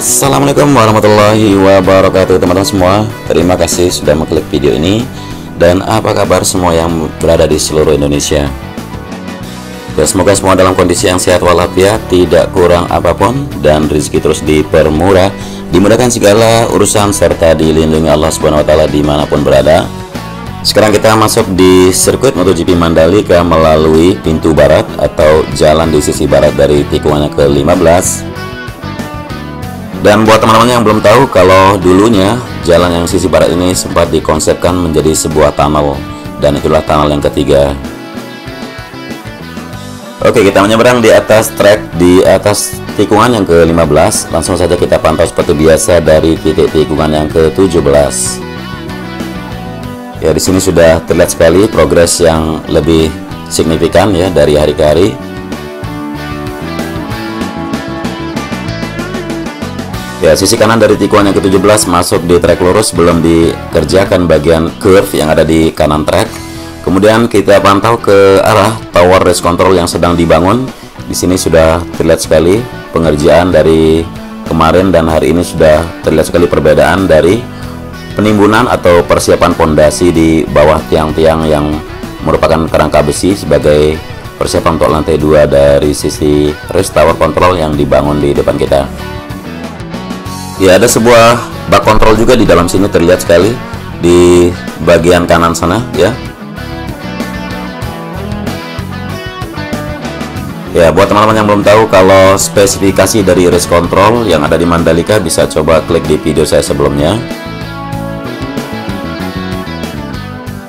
Assalamualaikum warahmatullahi wabarakatuh teman-teman semua. Terima kasih sudah mengklik video ini. Dan apa kabar semua yang berada di seluruh Indonesia. Ya, semoga semua dalam kondisi yang sehat walafiat, tidak kurang apapun, dan rezeki terus dipermurah, dimudahkan segala urusan, serta dilindungi Allah Subhanahu wa Ta'ala dimanapun berada. Sekarang kita masuk di sirkuit MotoGP Mandalika melalui pintu barat atau jalan di sisi barat dari tikungannya ke-15. Dan buat teman-teman yang belum tahu, kalau dulunya jalan yang sisi barat ini sempat dikonsepkan menjadi sebuah tunnel, dan itulah tunnel yang ketiga. Oke, kita menyeberang di atas trek di atas tikungan yang ke-15. Langsung saja kita pantau seperti biasa dari titik tikungan yang ke-17. Ya, di sini sudah terlihat sekali progres yang lebih signifikan ya dari hari ke hari. Ya, sisi kanan dari tikungan yang ke-17 masuk di trek lurus, belum dikerjakan bagian curve yang ada di kanan trek. Kemudian kita pantau ke arah tower race control yang sedang dibangun. Di sini sudah terlihat sekali pengerjaan dari kemarin dan hari ini, sudah terlihat sekali perbedaan dari penimbunan atau persiapan pondasi di bawah tiang-tiang yang merupakan kerangka besi sebagai persiapan untuk lantai 2 dari sisi race tower control yang dibangun di depan kita. Ya, ada sebuah bak kontrol juga di dalam sini, terlihat sekali di bagian kanan sana ya. Ya, buat teman-teman yang belum tahu, kalau spesifikasi dari race control yang ada di Mandalika, bisa coba klik di video saya sebelumnya.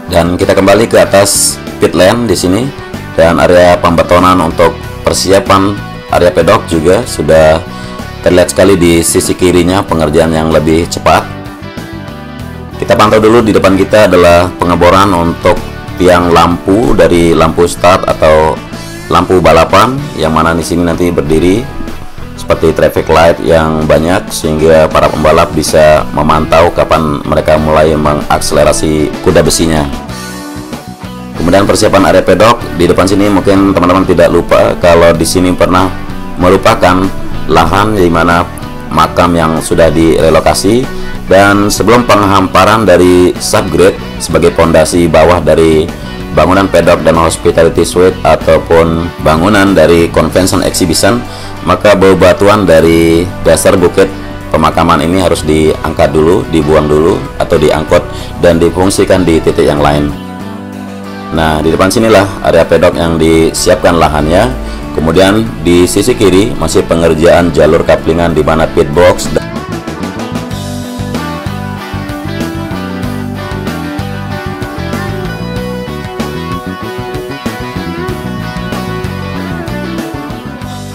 Dan kita kembali ke atas pit lane di sini, dan area pembetonan untuk persiapan area pedok juga sudah terlihat sekali di sisi kirinya, pengerjaan yang lebih cepat. Kita pantau dulu di depan kita adalah pengeboran untuk tiang lampu dari lampu start atau lampu balapan, yang mana di sini nanti berdiri seperti traffic light yang banyak sehingga para pembalap bisa memantau kapan mereka mulai mengakselerasi kuda besinya. Kemudian persiapan area pedok di depan sini, mungkin teman-teman tidak lupa kalau di sini pernah merupakan lahan di mana makam yang sudah direlokasi, dan sebelum penghamparan dari subgrade sebagai pondasi bawah dari bangunan pedok dan hospitality suite ataupun bangunan dari convention exhibition, maka bebatuan dari dasar bukit pemakaman ini harus diangkat dulu, dibuang dulu atau diangkut dan difungsikan di titik yang lain. Nah, di depan sinilah area pedok yang disiapkan lahannya. Kemudian di sisi kiri masih pengerjaan jalur kaplingan di mana pit box.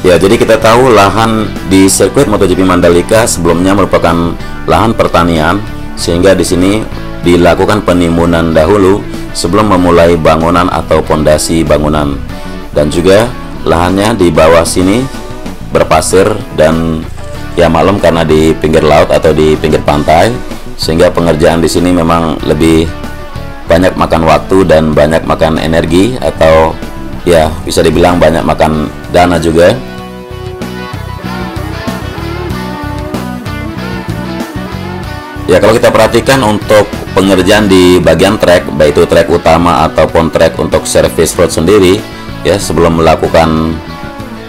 Ya, jadi kita tahu lahan di sirkuit MotoGP Mandalika sebelumnya merupakan lahan pertanian, sehingga di sini dilakukan penimbunan dahulu sebelum memulai bangunan atau pondasi bangunan. Dan juga lahannya di bawah sini berpasir dan ya maklum karena di pinggir laut atau di pinggir pantai, sehingga pengerjaan di sini memang lebih banyak makan waktu dan banyak makan energi, atau ya bisa dibilang banyak makan dana juga. Ya, kalau kita perhatikan untuk pengerjaan di bagian trek, baik itu trek utama ataupun trek untuk service road sendiri, ya, sebelum melakukan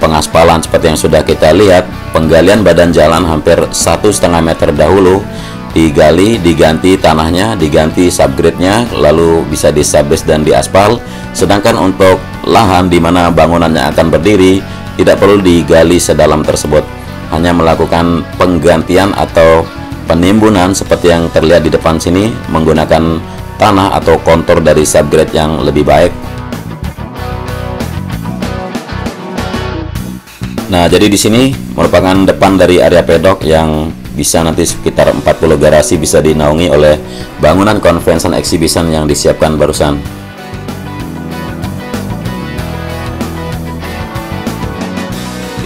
pengaspalan seperti yang sudah kita lihat, penggalian badan jalan hampir 1,5 meter dahulu digali, diganti tanahnya, diganti subgrade-nya, lalu bisa disubbase dan diaspal. Sedangkan untuk lahan di mana bangunannya akan berdiri tidak perlu digali sedalam tersebut, hanya melakukan penggantian atau penimbunan seperti yang terlihat di depan sini menggunakan tanah atau kontur dari subgrade yang lebih baik. Nah, jadi di sini merupakan depan dari area pedok yang bisa nanti sekitar 40 garasi bisa dinaungi oleh bangunan convention exhibition yang disiapkan barusan.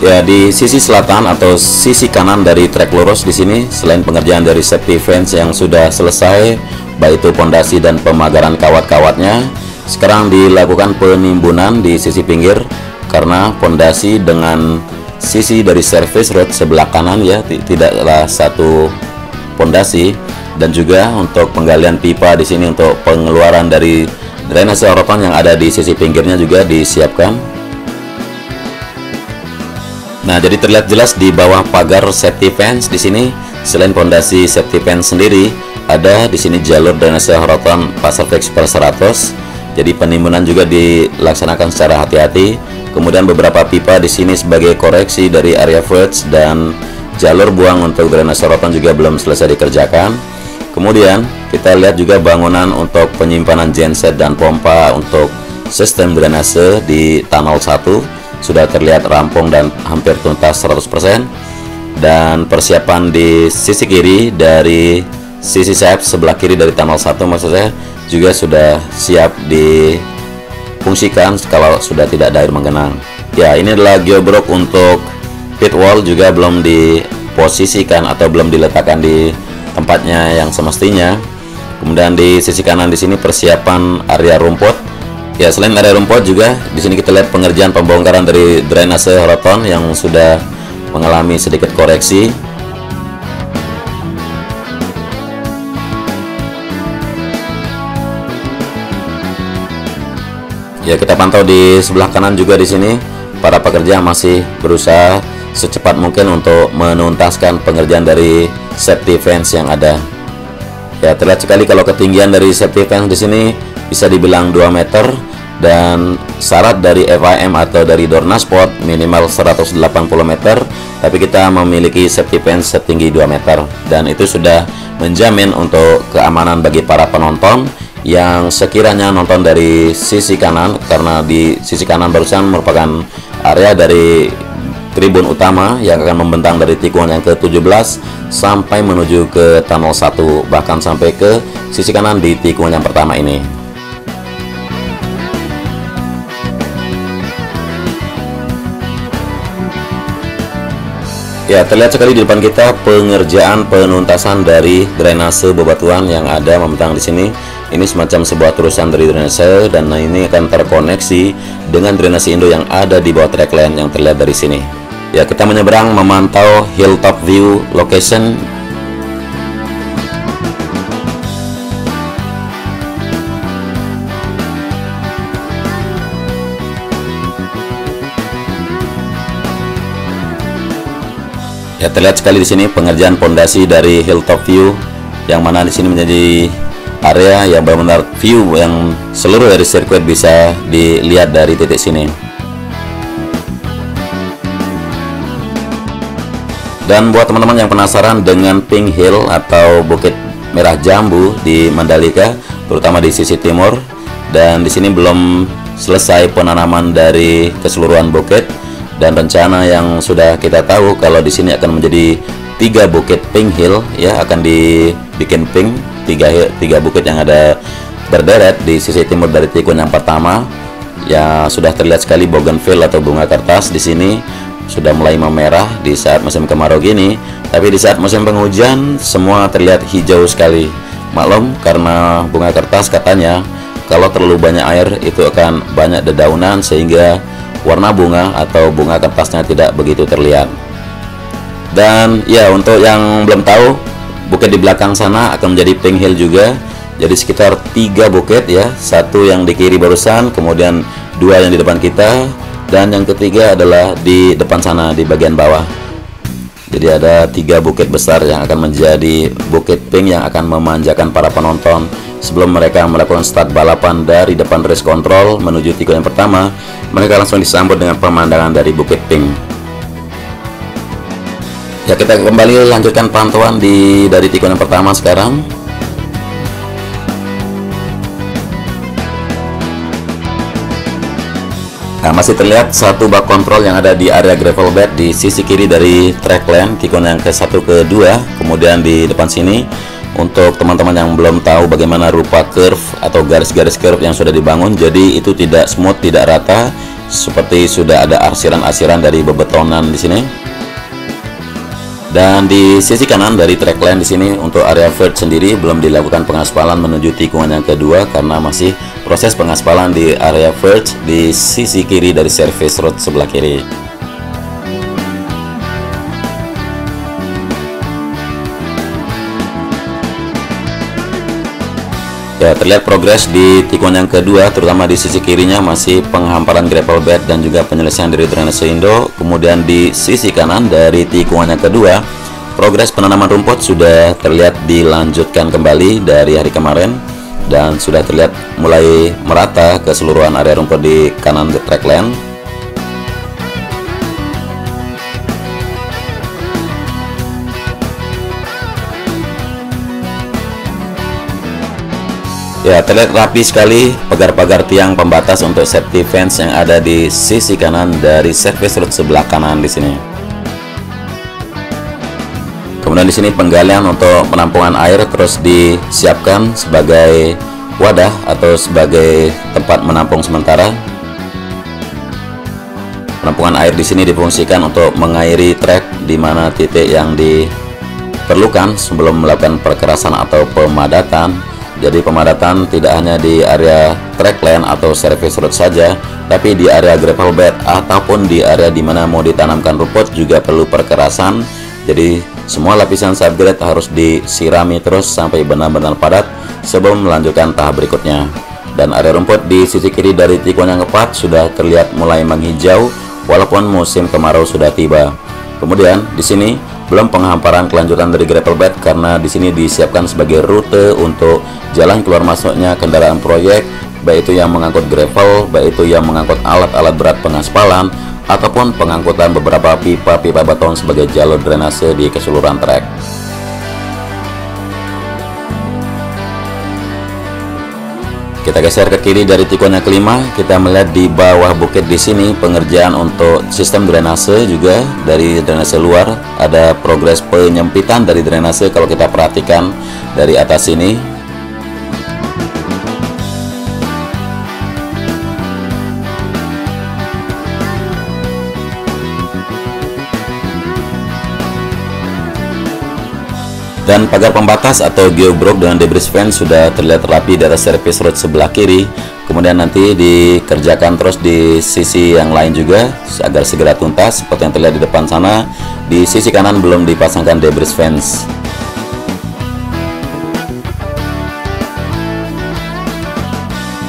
Ya, di sisi selatan atau sisi kanan dari trek lurus di sini, selain pengerjaan dari safety fence yang sudah selesai, baik itu pondasi dan pemagaran kawat-kawatnya, sekarang dilakukan penimbunan di sisi pinggir karena pondasi dengan sisi dari service road sebelah kanan ya, tidaklah satu pondasi. Dan juga untuk penggalian pipa di sini untuk pengeluaran dari drainase roton yang ada di sisi pinggirnya juga disiapkan. Nah, jadi terlihat jelas di bawah pagar safety fence di sini, selain pondasi safety fence sendiri, ada di sini jalur drainase roton pasar fix per 100. Jadi penimbunan juga dilaksanakan secara hati-hati. Kemudian beberapa pipa di sini sebagai koreksi dari area verge, dan jalur buang untuk drainase roton juga belum selesai dikerjakan. Kemudian kita lihat juga bangunan untuk penyimpanan genset dan pompa untuk sistem drainase di tunnel 1 sudah terlihat rampung dan hampir tuntas 100%. Dan persiapan di sisi kiri dari sisi shaft sebelah kiri dari tunnel 1 maksud saya juga sudah siap difungsikan kalau sudah tidak ada air menggenang. Ya, ini adalah geobrok untuk pit wall, juga belum diposisikan atau belum diletakkan di tempatnya yang semestinya. Kemudian di sisi kanan di sini persiapan area rumput. Ya, selain area rumput juga di sini kita lihat pengerjaan pembongkaran dari drainase roton yang sudah mengalami sedikit koreksi. Ya, kita pantau di sebelah kanan juga di sini para pekerja masih berusaha secepat mungkin untuk menuntaskan pengerjaan dari safety fence yang ada. Ya, terlihat sekali kalau ketinggian dari safety fence di sini bisa dibilang 2 meter, dan syarat dari FIM atau dari Dornasport minimal 180 meter, tapi kita memiliki safety fence setinggi 2 meter, dan itu sudah menjamin untuk keamanan bagi para penonton yang sekiranya nonton dari sisi kanan, karena di sisi kanan barusan merupakan area dari tribun utama yang akan membentang dari tikungan yang ke-17 sampai menuju ke tunnel 1, bahkan sampai ke sisi kanan di tikungan yang pertama ini. Ya, terlihat sekali di depan kita pengerjaan penuntasan dari drainase bebatuan yang ada membentang di sini. Ini semacam sebuah terusan dari drainase, dan ini akan terkoneksi dengan drainase Indo yang ada di bawah track line yang terlihat dari sini. Ya, kita menyeberang memantau hilltop view location. Ya, terlihat sekali di sini pengerjaan pondasi dari hilltop view, yang mana di sini menjadi area yang benar-benar view yang seluruh dari sirkuit bisa dilihat dari titik sini. Dan buat teman-teman yang penasaran dengan Pink Hill atau Bukit Merah Jambu di Mandalika, terutama di sisi timur, dan di sini belum selesai penanaman dari keseluruhan bukit. Dan rencana yang sudah kita tahu kalau di sini akan menjadi 3 bukit Pink Hill, ya, akan dibikin pink, 3 bukit yang ada berderet di sisi timur dari tikungan yang pertama. Ya, sudah terlihat sekali bougainville atau bunga kertas di sini sudah mulai memerah di saat musim kemarau gini, tapi di saat musim penghujan semua terlihat hijau sekali. Maklum, karena bunga kertas katanya kalau terlalu banyak air itu akan banyak dedaunan sehingga warna bunga atau bunga kertasnya tidak begitu terlihat. Dan ya, untuk yang belum tahu, bukit di belakang sana akan menjadi Pink Hill juga. Jadi sekitar 3 bukit ya, 1 yang di kiri barusan, kemudian 2 yang di depan kita, dan yang ketiga adalah di depan sana di bagian bawah. Jadi ada 3 bukit besar yang akan menjadi bukit pink yang akan memanjakan para penonton sebelum mereka melakukan start balapan dari depan race control menuju tikungan yang pertama. Mereka langsung disambut dengan pemandangan dari Bukit Pink. Ya, kita kembali lanjutkan pantauan dari tikungan yang pertama sekarang. Nah, masih terlihat satu bak kontrol yang ada di area gravel bed di sisi kiri dari track lane tikungan yang ke-1 ke-2. Kemudian di depan sini, untuk teman-teman yang belum tahu bagaimana rupa curve atau garis-garis curve yang sudah dibangun, jadi itu tidak smooth, tidak rata, seperti sudah ada arsiran-arsiran dari bebetonan di sini. Dan di sisi kanan dari track line di sini untuk area verge sendiri belum dilakukan pengaspalan menuju tikungan yang kedua karena masih proses pengaspalan di area verge di sisi kiri dari service road sebelah kiri. Ya, terlihat progres di tikungan yang kedua, terutama di sisi kirinya masih penghamparan gravel bed dan juga penyelesaian dari drainase Indo. Kemudian di sisi kanan dari tikungan yang kedua, progres penanaman rumput sudah terlihat dilanjutkan kembali dari hari kemarin dan sudah terlihat mulai merata keseluruhan area rumput di kanan track lane. Ya, terlihat rapi sekali pagar-pagar tiang pembatas untuk safety fence yang ada di sisi kanan dari service road sebelah kanan di sini. Kemudian di sini penggalian untuk penampungan air terus disiapkan sebagai wadah atau sebagai tempat menampung sementara. Penampungan air di sini difungsikan untuk mengairi trek di mana titik yang diperlukan sebelum melakukan perkerasan atau pemadatan. Jadi pemadatan tidak hanya di area track lane atau service road saja, tapi di area gravel bed ataupun di area di mana mau ditanamkan rumput juga perlu perkerasan. Jadi semua lapisan subgrade harus disirami terus sampai benar-benar padat sebelum melanjutkan tahap berikutnya. Dan area rumput di sisi kiri dari tikungan yang keempat sudah terlihat mulai menghijau walaupun musim kemarau sudah tiba. Kemudian di sini belum penghamparan kelanjutan dari gravel bed karena di sini disiapkan sebagai rute untuk jalan keluar masuknya kendaraan proyek, baik itu yang mengangkut gravel, baik itu yang mengangkut alat-alat berat pengaspalan ataupun pengangkutan beberapa pipa-pipa beton sebagai jalur drainase di keseluruhan trek. Kita geser ke kiri dari tikungan yang kelima, kita melihat di bawah bukit di sini pengerjaan untuk sistem drainase juga dari drainase luar. Ada progres penyempitan dari drainase kalau kita perhatikan dari atas sini. Dan pagar pembatas atau geobrok dengan debris fence sudah terlihat rapi di atas service road sebelah kiri. Kemudian nanti dikerjakan terus di sisi yang lain juga agar segera tuntas seperti yang terlihat di depan sana. Di sisi kanan belum dipasangkan debris fence.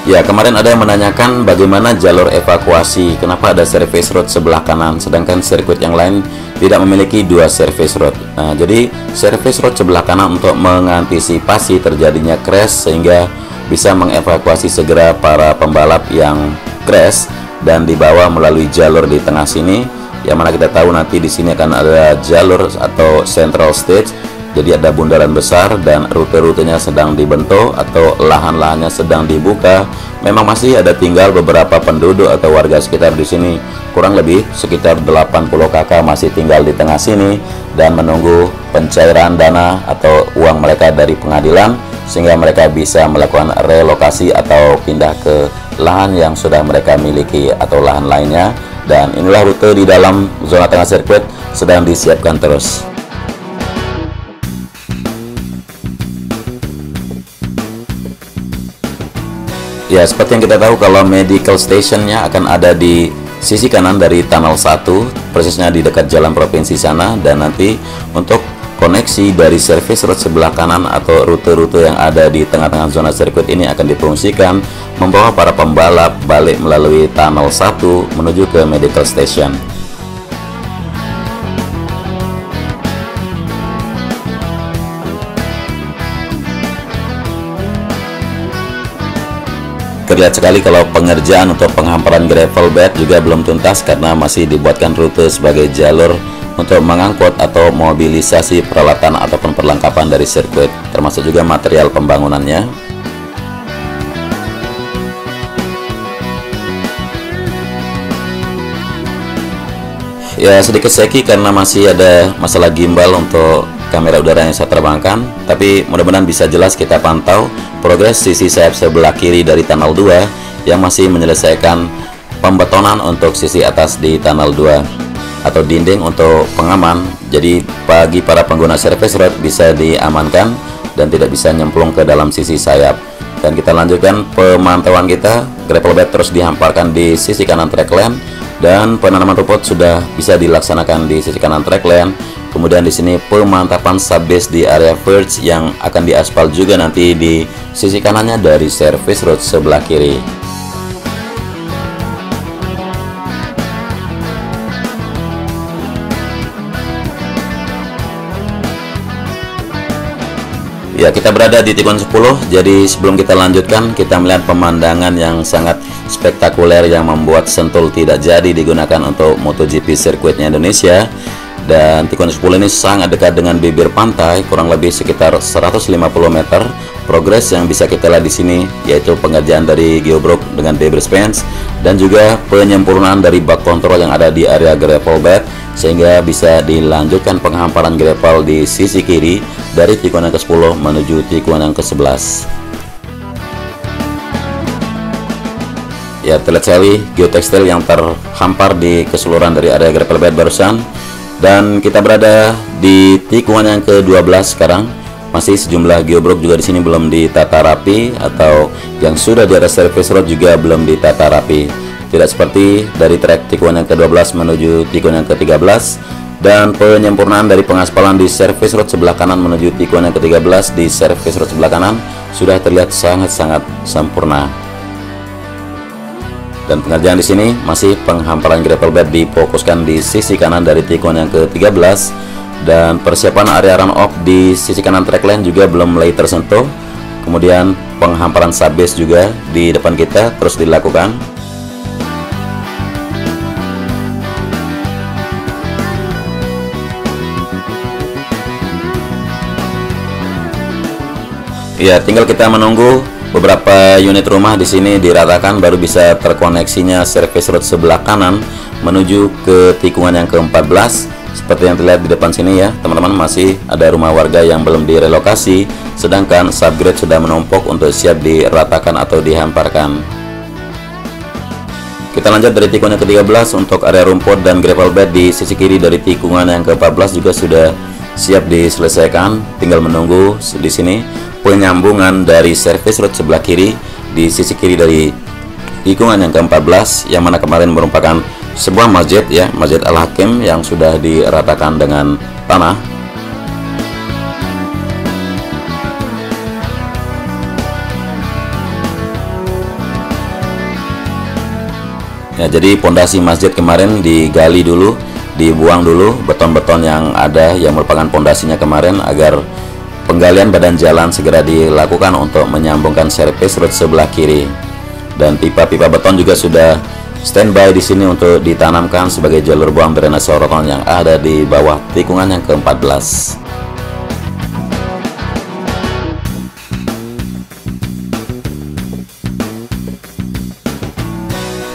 Ya, kemarin ada yang menanyakan bagaimana jalur evakuasi, kenapa ada service road sebelah kanan sedangkan sirkuit yang lain tidak memiliki dua service road. Nah, jadi service road sebelah kanan untuk mengantisipasi terjadinya crash sehingga bisa mengevakuasi segera para pembalap yang crash dan dibawa melalui jalur di tengah sini, yang mana kita tahu nanti di sini akan ada jalur atau central stage. Jadi ada bundaran besar dan rute-rutenya sedang dibentuk atau lahan-lahannya sedang dibuka. Memang masih ada tinggal beberapa penduduk atau warga sekitar di sini. Kurang lebih sekitar 80 kakak masih tinggal di tengah sini dan menunggu pencairan dana atau uang mereka dari pengadilan sehingga mereka bisa melakukan relokasi atau pindah ke lahan yang sudah mereka miliki atau lahan lainnya. Dan inilah rute di dalam zona tengah sirkuit sedang disiapkan terus. Ya, seperti yang kita tahu kalau medical stationnya akan ada di sisi kanan dari tunnel 1, persisnya di dekat jalan provinsi sana. Dan nanti untuk koneksi dari service road sebelah kanan atau rute-rute yang ada di tengah-tengah zona sirkuit ini akan difungsikan membawa para pembalap balik melalui tunnel 1 menuju ke medical station. Terlihat sekali kalau pengerjaan untuk penghamparan gravel bed juga belum tuntas karena masih dibuatkan rute sebagai jalur untuk mengangkut atau mobilisasi peralatan ataupun perlengkapan dari sirkuit, termasuk juga material pembangunannya. Ya, sedikit shaky karena masih ada masalah gimbal untuk kamera udara yang saya terbangkan, tapi mudah-mudahan bisa jelas kita pantau progres sisi sayap sebelah kiri dari tunnel 2 yang masih menyelesaikan pembetonan untuk sisi atas di tunnel 2 atau dinding untuk pengaman. Jadi bagi para pengguna service road bisa diamankan dan tidak bisa nyemplung ke dalam sisi sayap. Dan kita lanjutkan pemantauan kita. Gravel bed terus dihamparkan di sisi kanan track lane dan penanaman rumput sudah bisa dilaksanakan di sisi kanan track lane. Kemudian di sini pemantapan subbase di area verge yang akan diaspal juga nanti di sisi kanannya dari service road sebelah kiri. Ya, kita berada di tikungan 10. Jadi sebelum kita lanjutkan, kita melihat pemandangan yang sangat spektakuler yang membuat Sentul tidak jadi digunakan untuk MotoGP sirkuitnya Indonesia. Dan tikungan 10 ini sangat dekat dengan bibir pantai, kurang lebih sekitar 150 meter. Progres yang bisa kita lihat di sini yaitu pengerjaan dari geobrok dengan debris fence dan juga penyempurnaan dari bak kontrol yang ada di area gravel bed, sehingga bisa dilanjutkan penghamparan gravel di sisi kiri dari tikungan yang ke-10 menuju tikungan yang ke-11. Ya, terlihat sekali geotekstil yang terhampar di keseluruhan dari area gravel bed barusan. Dan kita berada di tikungan yang ke-12 sekarang. Masih sejumlah geobrok juga di sini belum ditata rapi, atau yang sudah di area service road juga belum ditata rapi. Tidak seperti dari trek tikungan yang ke-12 menuju tikungan yang ke-13. Dan penyempurnaan dari pengaspalan di service road sebelah kanan menuju tikungan yang ke-13 di service road sebelah kanan sudah terlihat sangat-sangat sempurna. Dan pengerjaan di sini masih penghamparan gravel bed difokuskan di sisi kanan dari tikungan yang ke-13, dan persiapan area run off di sisi kanan track lane juga belum mulai tersentuh. Kemudian penghamparan subbase juga di depan kita terus dilakukan. Ya, tinggal kita menunggu beberapa unit rumah di sini diratakan baru bisa terkoneksinya service road sebelah kanan menuju ke tikungan yang ke-14. Seperti yang terlihat di depan sini ya, teman-teman, masih ada rumah warga yang belum direlokasi, sedangkan subgrade sudah menumpuk untuk siap diratakan atau dihamparkan. Kita lanjut dari tikungan yang ke-13 untuk area rumput dan gravel bed di sisi kiri dari tikungan yang ke-14 juga sudah siap diselesaikan. Tinggal menunggu di sini penyambungan dari service road sebelah kiri di sisi kiri dari tikungan yang ke-14, yang mana kemarin merupakan sebuah masjid ya, Masjid Al-Hakim, yang sudah diratakan dengan tanah. Ya, jadi pondasi masjid kemarin digali dulu, dibuang dulu beton-beton yang ada yang merupakan pondasinya kemarin, agar penggalian badan jalan segera dilakukan untuk menyambungkan service road sebelah kiri. Dan pipa-pipa beton juga sudah standby di sini untuk ditanamkan sebagai jalur buang drainase sorotan yang ada di bawah tikungan yang ke-14.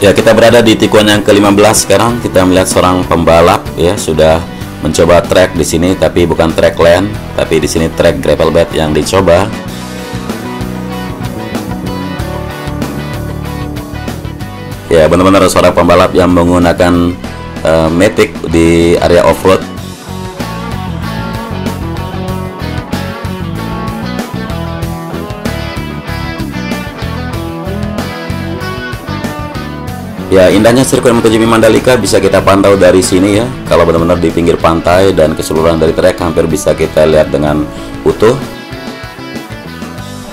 Ya, kita berada di tikungan yang ke-15 sekarang. Kita melihat seorang pembalap ya sudah mencoba trek di sini, tapi bukan trek lane, tapi di sini trek gravel bed yang dicoba. Ya, benar-benar seorang pembalap yang menggunakan Matic di area off-road. Ya, indahnya sirkuit MotoGP Mandalika bisa kita pantau dari sini ya. Kalau benar-benar di pinggir pantai dan keseluruhan dari trek hampir bisa kita lihat dengan utuh.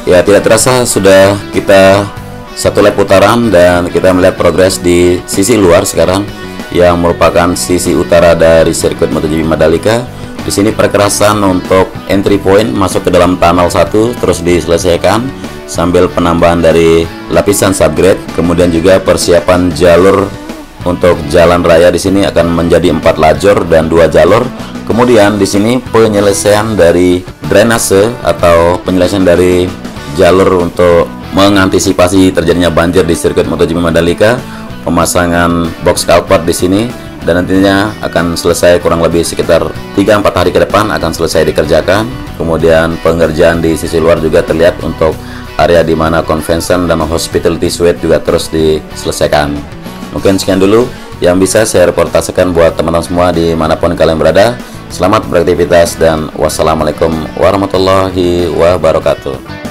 Ya, tidak terasa sudah kita satu lap putaran dan kita melihat progres di sisi luar sekarang, yang merupakan sisi utara dari sirkuit MotoGP Mandalika. Di sini perkerasan untuk entry point masuk ke dalam tunnel 1 terus diselesaikan, sambil penambahan dari lapisan subgrade. Kemudian juga persiapan jalur untuk jalan raya di sini akan menjadi 4 lajur dan 2 jalur. Kemudian di sini penyelesaian dari drainase atau penyelesaian dari jalur untuk mengantisipasi terjadinya banjir di sirkuit MotoGP Mandalika. Pemasangan box culvert di sini, dan nantinya akan selesai kurang lebih sekitar 3-4 hari ke depan akan selesai dikerjakan. Kemudian pengerjaan di sisi luar juga terlihat untuk area di mana convention dan hospitality suite juga terus diselesaikan. Mungkin sekian dulu yang bisa saya reportasekan buat teman-teman semua dimanapun kalian berada. Selamat beraktivitas dan wassalamualaikum warahmatullahi wabarakatuh.